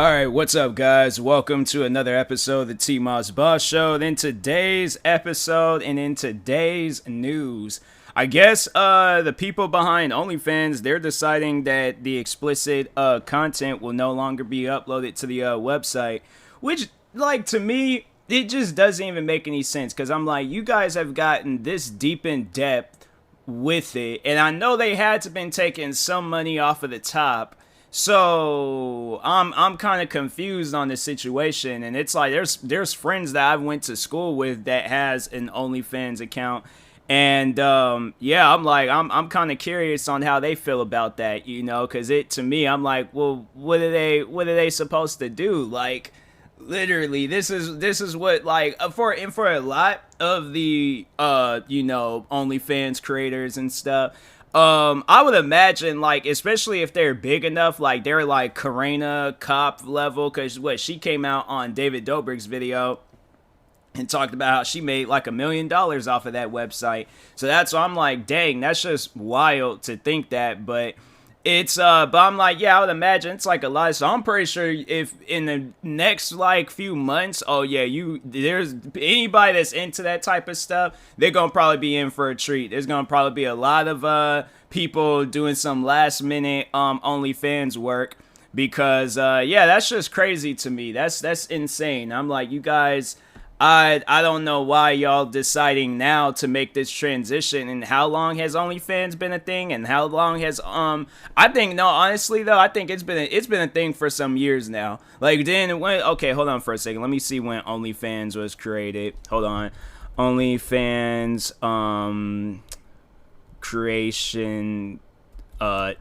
Alright, what's up, guys? Welcome to another episode of the TMossBoss Show. In today's episode and in today's news, I guess the people behind Onlyfans, they're deciding that the explicit content will no longer be uploaded to the website, which, like, to me, it just doesn't even make any sense, because I'm like, you guys have gotten this deep in depth with it, and I know they had to been taking some money off of the top. So I'm kind of confused on the situation, and it's like there's friends that I went to school with that has an OnlyFans account, and yeah, I'm kind of curious on how they feel about that, because to me, I'm like, well, what are they supposed to do? Like, literally, this is what, like, for a lot of the OnlyFans creators and stuff. I would imagine, like, especially if they're big enough, like, they're like Karina Cop level, because she came out on David Dobrik's video and talked about how she made like $1 million off of that website. So that's why I'm like, dang, that's just wild to think that. But it's but I'm like, yeah, I would imagine it's like a lot. So I'm pretty sure if in the next like few months, oh yeah, there's anybody that's into that type of stuff, they're gonna probably be in for a treat. There's gonna probably be a lot of people doing some last minute OnlyFans work, because yeah, that's just crazy to me. That's insane. I'm like, you guys, I don't know why y'all deciding now to make this transition. And how long has OnlyFans been a thing? And how long has I think, no, honestly though, I think it's been a thing for some years now. Like, then when, okay, hold on for a second. Let me see when OnlyFans was created. Hold on. OnlyFans creation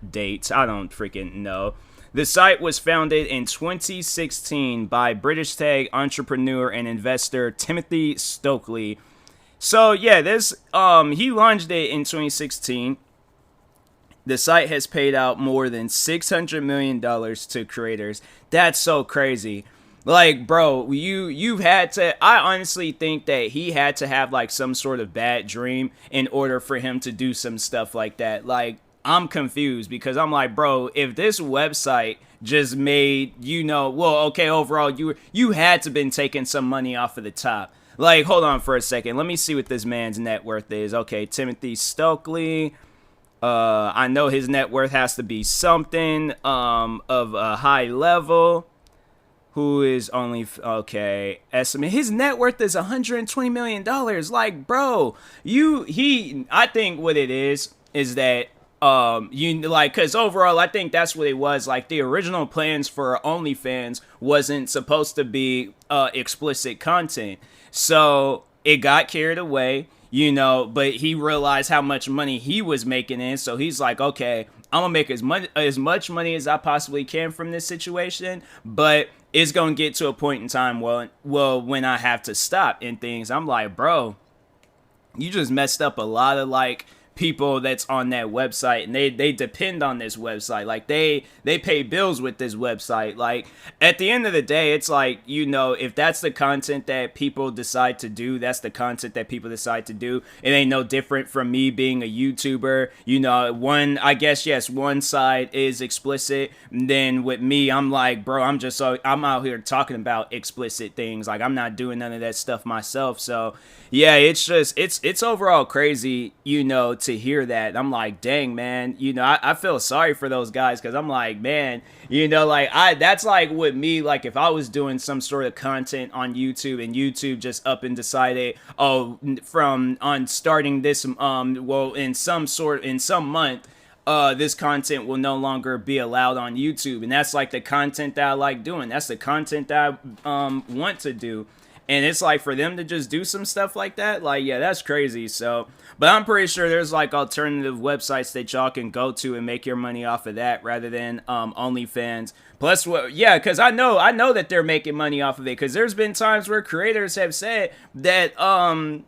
dates. I don't freaking know. The site was founded in 2016 by British tech entrepreneur and investor Timothy Stokely. So yeah, this he launched it in 2016. The site has paid out more than $600 million to creators. That's so crazy. Like, bro, you've had to, I honestly think that he had to have like some sort of bad dream in order for him to do some stuff like that. Like, I'm confused, because I'm like, bro, if this website just made, well, okay, overall, you had to been taking some money off of the top. Like, hold on for a second. Let me see what this man's net worth is. Okay, Timothy Stokely. I know his net worth has to be something of a high level. Who is only, okay, estimate his net worth is $120 million. Like, bro, I think what it is that because overall, I think that's what it was. Like, the original plans for OnlyFans wasn't supposed to be explicit content, so it got carried away, but he realized how much money he was making in, so he's like, okay, I'm gonna make as much money as I possibly can from this situation, but it's gonna get to a point in time, when I have to stop and things. I'm like, bro, you just messed up a lot of, like, people that's on that website, and they depend on this website. Like, they pay bills with this website. Like, at the end of the day, it's like, if that's the content that people decide to do, that's the content that people decide to do. It ain't no different from me being a YouTuber. I guess, yes, one side is explicit, and then with me, I'm like, bro, I'm out here talking about explicit things. Like, I'm not doing none of that stuff myself. So yeah, it's just, it's overall crazy, to hear that. I'm like, dang, man, I feel sorry for those guys, because I'm like, man, that's like with me, like, if I was doing some sort of content on YouTube, and YouTube just up and decided, on starting this, in some month, this content will no longer be allowed on YouTube, and that's like the content that I like doing. That's the content that I want to do. And it's like, for them to just do some stuff like that, like, yeah, that's crazy. So, but I'm pretty sure there's like alternative websites that y'all can go to and make your money off of that, rather than OnlyFans. Plus, yeah, because I know that they're making money off of it, because there's been times where creators have said that,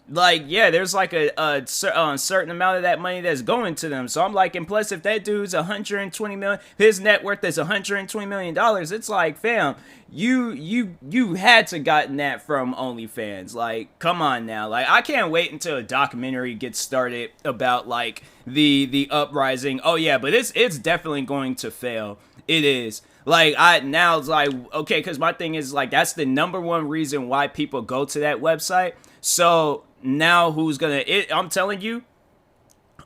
like, yeah, there's like a certain amount of that money that's going to them. So I'm like, and plus, if that dude's $120 million, his net worth is $120 million, it's like, fam, you had to gotten that from OnlyFans. Like, come on now. Like, I can't wait until a documentary gets started about like the uprising. Oh yeah, but it's definitely going to fail. It is. Like, I now it's like, okay, because my thing is like that's the number one reason why people go to that website. So now who's gonna? I'm telling you,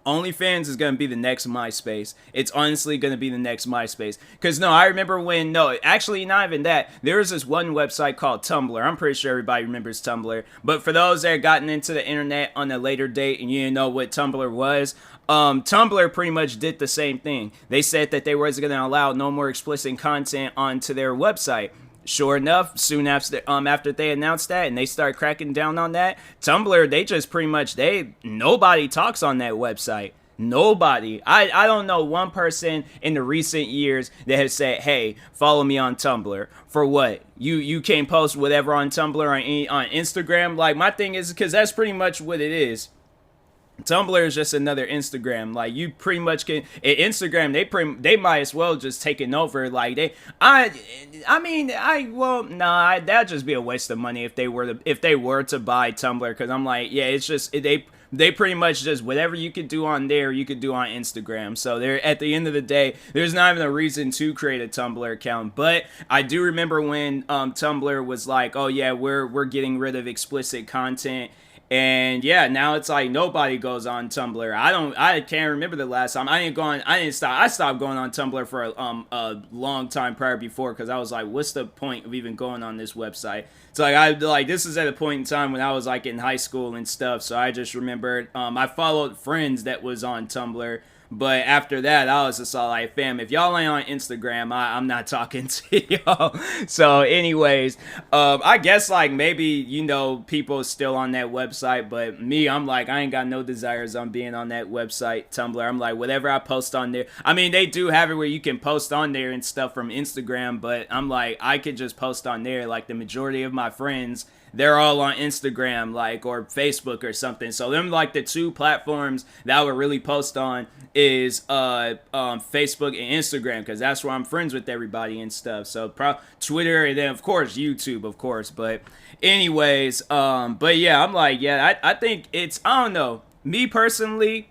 OnlyFans is going to be the next MySpace. It's honestly going to be the next MySpace. Because, no, I remember when, no, actually, not even that. There was this one website called Tumblr. I'm pretty sure everybody remembers Tumblr. But for those that gotten into the internet on a later date and you didn't know what Tumblr was, Tumblr pretty much did the same thing. They said that they wasn't going to allow no more explicit content onto their website. Sure enough, soon after they announced that and they start cracking down on that, Tumblr, they just pretty much, nobody talks on that website. Nobody. I don't know one person in the recent years that has said, hey, follow me on Tumblr. For what? You can't post whatever on Tumblr on Instagram? Like, my thing is, because that's pretty much what it is. Tumblr is just another Instagram. Like, you pretty much can Instagram. They might as well just take it over. Like that'd just be a waste of money if they were to buy Tumblr. Because I'm like, yeah, it's just they pretty much just whatever you could do on there, you could do on Instagram. So they're at the end of the day, there's not even a reason to create a Tumblr account. But I do remember when Tumblr was like, oh yeah, we're getting rid of explicit content. And yeah, now it's like nobody goes on Tumblr. I can't remember the last time. I stopped going on Tumblr for a long time prior before, because I was like, what's the point of even going on this website? It's like this is at a point in time when I was like in high school and stuff. So I just remembered I followed friends that was on Tumblr. But after that, I was just all like, fam, if y'all ain't on Instagram, I'm not talking to y'all. So anyways, I guess like maybe, people still on that website. But me, I'm like, I ain't got no desires on being on that website, Tumblr. I'm like, whatever I post on there. I mean, they do have it where you can post on there and stuff from Instagram. But I'm like, I could just post on there. Like the majority of my friends, they're all on Instagram, like, or Facebook or something. So them like the two platforms that I would really post on is Facebook and Instagram, because that's where I'm friends with everybody and stuff. So Twitter, and then of course YouTube, of course. But anyways, but yeah, I'm like, yeah, I think I don't know, me personally,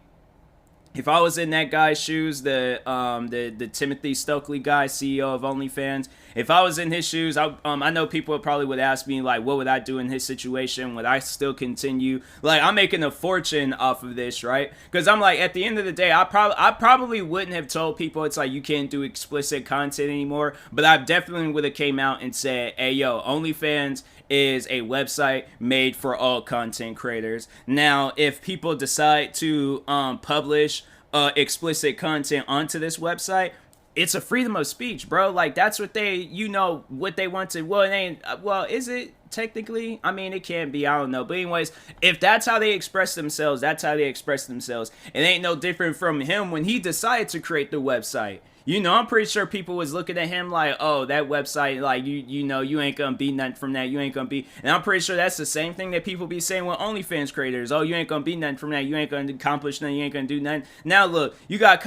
if I was in that guy's shoes, the Timothy Stokely guy, CEO of OnlyFans, if I was in his shoes, I know people probably would ask me, like, what would I do in his situation? Would I still continue? Like, I'm making a fortune off of this, right? Because I'm like, at the end of the day, I probably wouldn't have told people it's like you can't do explicit content anymore, but I definitely would have came out and said, hey, yo, OnlyFans is a website made for all content creators. Now, if people decide to publish explicit content onto this website, it's a freedom of speech, bro. Like, that's what what they want to. Well, it ain't. Well, is it technically? I mean, it can be. I don't know. But anyways, if that's how they express themselves, that's how they express themselves. It ain't no different from him when he decided to create the website. I'm pretty sure people was looking at him like, oh, that website, like, you ain't gonna be nothing from that. You ain't gonna be. And I'm pretty sure that's the same thing that people be saying with OnlyFans creators. Oh, you ain't gonna be nothing from that. You ain't gonna accomplish nothing. You ain't gonna do nothing. Now, look, you got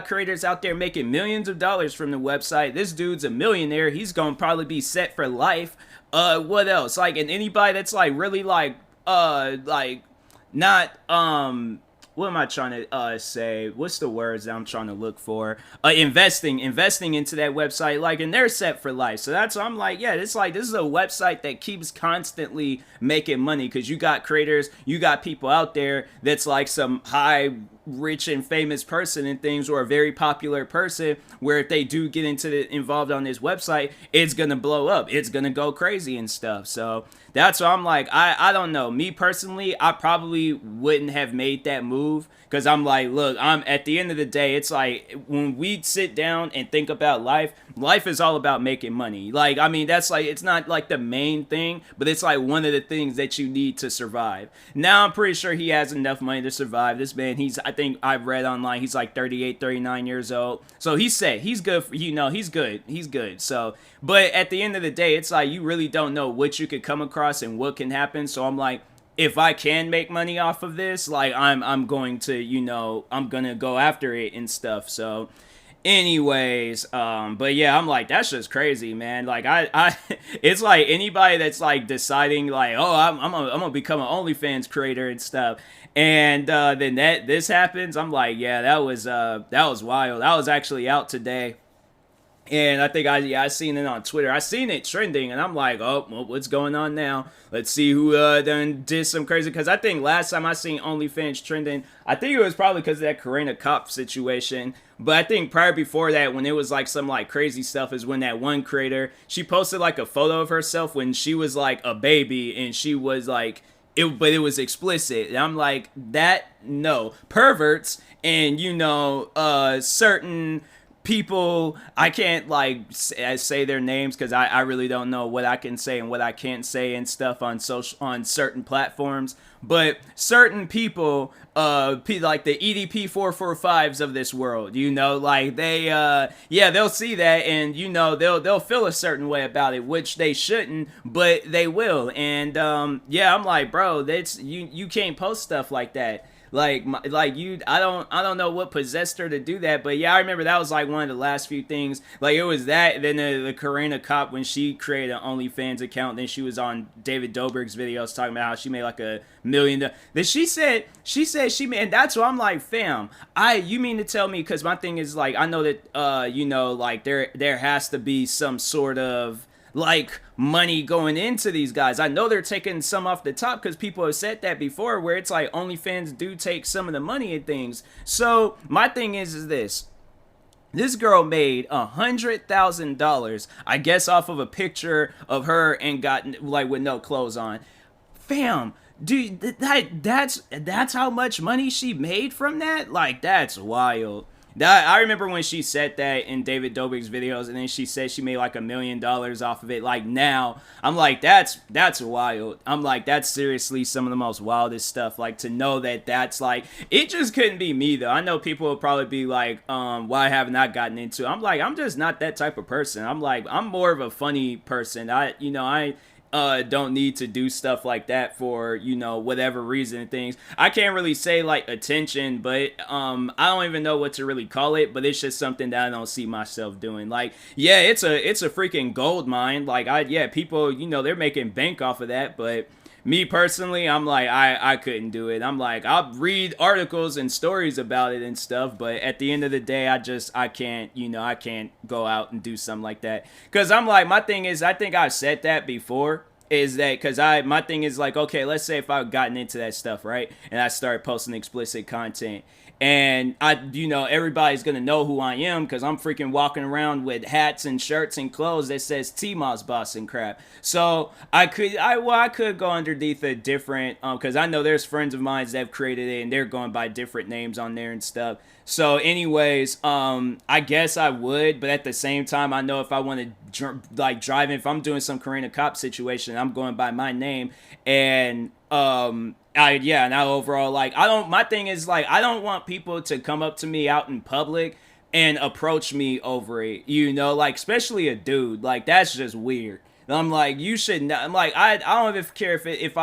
creators out there making millions of dollars from the website. This dude's a millionaire. He's gonna probably be set for life. What else? Like, and anybody that's like really like not what am I trying to say? What's the words that I'm trying to look for? Investing into that website, like, and they're set for life. So that's why I'm like, yeah, it's like this is a website that keeps constantly making money, because you got creators, you got people out there that's like some high, rich and famous person and things, or a very popular person, where if they do get involved on this website, it's gonna blow up, it's gonna go crazy and stuff. So that's why I'm like, I don't know, me personally, I probably wouldn't have made that move, because I'm like, look, I'm at the end of the day, it's like when we sit down and think about life is all about making money. Like, I mean, that's like, it's not like the main thing, but it's like one of the things that you need to survive. Now I'm pretty sure he has enough money to survive. This man, I think I've read online, he's like 38, 39 years old. So he's set. He's good for, he's good. He's good. So, but at the end of the day, it's like you really don't know what you could come across and what can happen. So I'm like, if I can make money off of this, like, I'm going to, I'm gonna go after it and stuff. So Anyways, but yeah, I'm like, that's just crazy, man. Like, it's like anybody that's like deciding, like, oh, I'm gonna become an OnlyFans creator and stuff, and then this happens. I'm like, yeah, that was wild. I was actually out today. And I think I seen it on Twitter. I seen it trending, and I'm like, oh, well, what's going on now? Let's see who done did some crazy. Because I think last time I seen OnlyFans trending, I think it was probably because of that Karina Kopp situation. But I think prior before that, when it was like some like crazy stuff, is when that one creator, she posted like a photo of herself when she was like a baby, and she was like, but it was explicit. And I'm like, that, no, perverts, and certain people, I can't like say their names because I really don't know what I can say and what I can't say and stuff on certain platforms, but certain people, like the EDP 445s of this world, like they yeah, they'll see that, and they'll feel a certain way about it, which they shouldn't, but they will. And yeah, I'm like, bro, that's you can't post stuff like that. I don't know what possessed her to do that, but yeah, I remember that was like one of the last few things. Like, it was that, then the Karina Kopp, when she created an OnlyFans account, then she was on David Dobrik's videos talking about how she made like $1 million. Then she said she made, and that's what I'm like, fam. You mean to tell me? Because my thing is, like, I know that like there has to be some sort of like money going into these guys. I know they're taking some off the top because people have said that before, where it's like OnlyFans do take some of the money and things. So my thing is this girl made $100,000, I guess, off of a picture of her and got like with no clothes on. Fam, dude, that's how much money she made from that? Like, that's wild. I remember when she said that in David Dobrik's videos, and then she said she made like $1 million off of it. Like, now, I'm like, that's wild. I'm like, that's seriously some of the most wildest stuff. Like, to know that that's like, it just couldn't be me though. I know people will probably be like, why haven't I gotten into it? I'm like, I'm just not that type of person. I'm like, I'm more of a funny person. I don't need to do stuff like that for whatever reason and things. I can't really say like attention, but I don't even know what to really call it, but it's just something that I don't see myself doing. Like, yeah, it's a freaking gold mine. Like, people, they're making bank off of that, but me personally, I'm like, I couldn't do it. I'm like, I'll read articles and stories about it and stuff, but at the end of the day, I can't, I can't go out and do something like that. Because I'm like, my thing is, I think I've said that before, is that because my thing is like, okay, let's say if I've gotten into that stuff, right, and I start posting explicit content, and everybody's gonna know who I am because I'm freaking walking around with hats and shirts and clothes that says TMossBoss and crap. So I could go underneath a different, because I know there's friends of mine that have created it and they're going by different names on there and stuff. So anyways, I guess I would, but at the same time, I know if I want to drive in, if I'm doing some Karina Kopp situation, I'm going by my name. And now overall, like, my thing is, like, I don't want people to come up to me out in public and approach me over it, like, especially a dude. Like, that's just weird. I'm like, you should not. I'm like, I don't even care if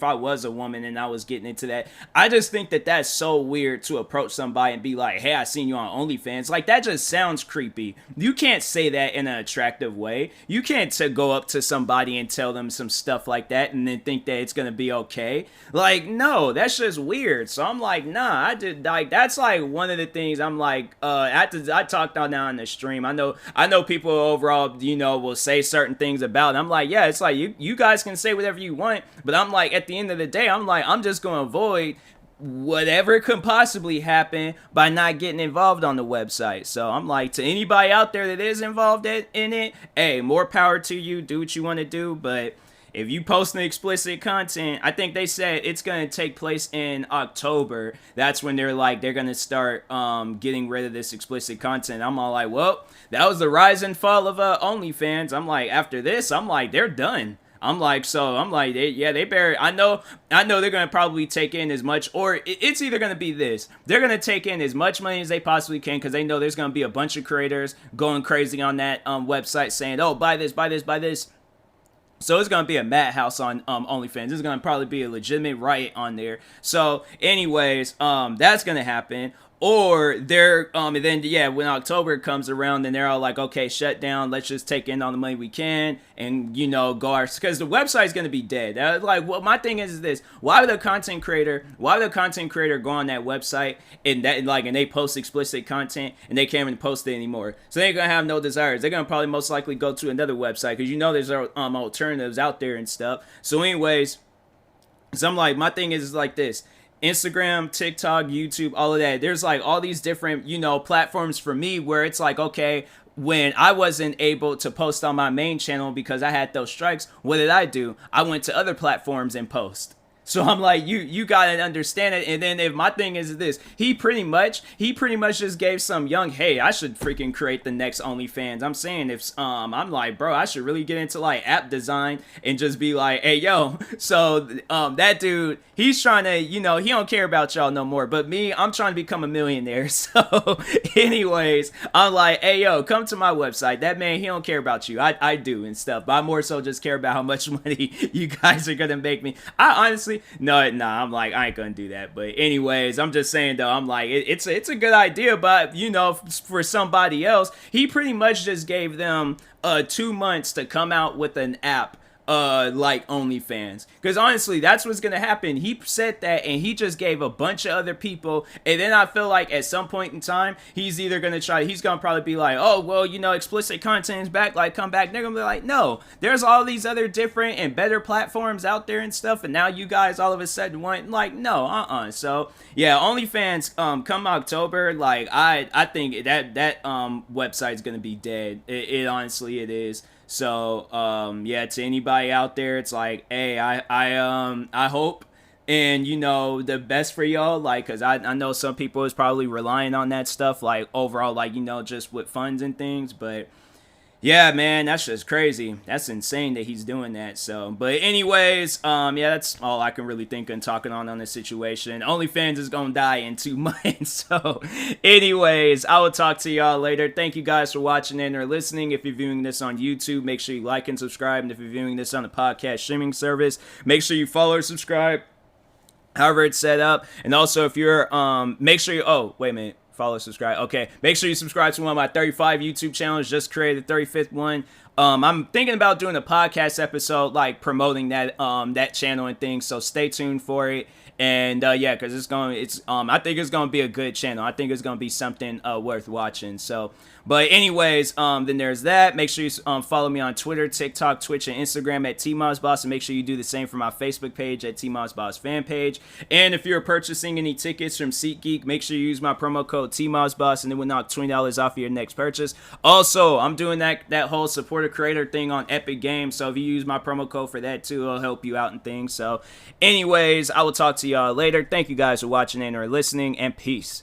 I was a woman and I was getting into that. I just think that that's so weird to approach somebody and be like, hey, I seen you on OnlyFans. Like, that just sounds creepy. You can't say that in an attractive way. You can't go up to somebody and tell them some stuff like that and then think that it's gonna be okay. Like, no, that's just weird. So I'm like, nah, that's like one of the things I'm like, I talked on now on the stream. I know people overall, will say certain things about. I'm like, yeah, it's like you guys can say whatever you want, but I'm like, at the end of the day, I'm like, I'm just gonna avoid whatever could possibly happen by not getting involved on the website. So I'm like, to anybody out there that is involved in it, hey, more power to you. Do what you want to do, but if you post an explicit content, I think they said it's going to take place in October. That's when they're going to start getting rid of this explicit content. I'm all like, well, that was the rise and fall of OnlyFans. I'm like, after this, I'm like, they're done. I'm like, they better, I know they're going to probably take in as much, or it's either going to be this. They're going to take in as much money as they possibly can because they know there's going to be a bunch of creators going crazy on that website saying, oh, buy this, buy this, buy this. So it's going to be a madhouse on OnlyFans. There's going to probably be a legitimate riot on there. So anyways, that's going to happen. or they're and then yeah, when October comes around, then they're all like, okay, shut down, let's just take in all the money we can, and go our, because the website's gonna be dead. Like, well, my thing is this: why would a content creator go on that website and they post explicit content and they can't even post it anymore? So they ain't gonna have no desires. They're gonna probably most likely go to another website, because there's alternatives out there and stuff. So anyways, so I'm like, my thing is like this: Instagram, TikTok, YouTube, all of that. There's like all these different, platforms for me where it's like, okay, when I wasn't able to post on my main channel because I had those strikes, what did I do? I went to other platforms and post. So I'm like, you gotta understand it. And then if my thing is this, he pretty much just gave some young, hey, I should freaking create the next OnlyFans. I'm saying, if I'm like, bro, I should really get into like app design and just be like, hey, yo. So that dude, he's trying to, he don't care about y'all no more. But me, I'm trying to become a millionaire. So anyways, I'm like, hey, yo, come to my website. That man, he don't care about you. I do and stuff. But I more so just care about how much money you guys are gonna make me. I honestly, I'm like, I ain't gonna do that. But anyways, I'm just saying though, I'm like, it's a good idea, but for somebody else, he pretty much just gave them 2 months to come out with an app like OnlyFans, because honestly, that's what's gonna happen. He said that, and he just gave a bunch of other people, and then I feel like at some point in time, he's gonna probably be like, oh well, explicit content is back, like come back. They're gonna be like, no, there's all these other different and better platforms out there and stuff, and now you guys all of a sudden want, like, no, so yeah, OnlyFans, come October, like I think that website's gonna be dead. It honestly, it is. So yeah, to anybody out there, it's like, hey, I hope and the best for y'all, like, because I know some people is probably relying on that stuff, like overall, like, just with funds and things. But yeah, man, that's just crazy. That's insane that he's doing that. So, but anyways, yeah, that's all I can really think of talking on this situation. OnlyFans is gonna die in 2 months. So, anyways, I will talk to y'all later. Thank you guys for watching and or listening. If you're viewing this on YouTube, make sure you like and subscribe. And if you're viewing this on a podcast streaming service, make sure you follow or subscribe, however it's set up. And also, if you're make sure you, oh, wait a minute. Follow, subscribe. Okay, make sure you subscribe to one of my 35 YouTube channels. Just created the 35th one. I'm thinking about doing a podcast episode, like promoting that that channel and things. So stay tuned for it. And yeah, because I think it's gonna be a good channel. I think it's gonna be something worth watching. So, but anyways, then there's that. Make sure you follow me on Twitter, TikTok, Twitch, and Instagram at TMossBoss, and make sure you do the same for my Facebook page at TMossBoss fan page. And if you're purchasing any tickets from SeatGeek, make sure you use my promo code TMossBoss, and it will knock $20 off of your next purchase. Also, I'm doing that whole support a creator thing on Epic Games, so if you use my promo code for that too, it'll help you out and things. So anyways, I will talk to y'all later. Thank you guys for watching and or listening, and peace.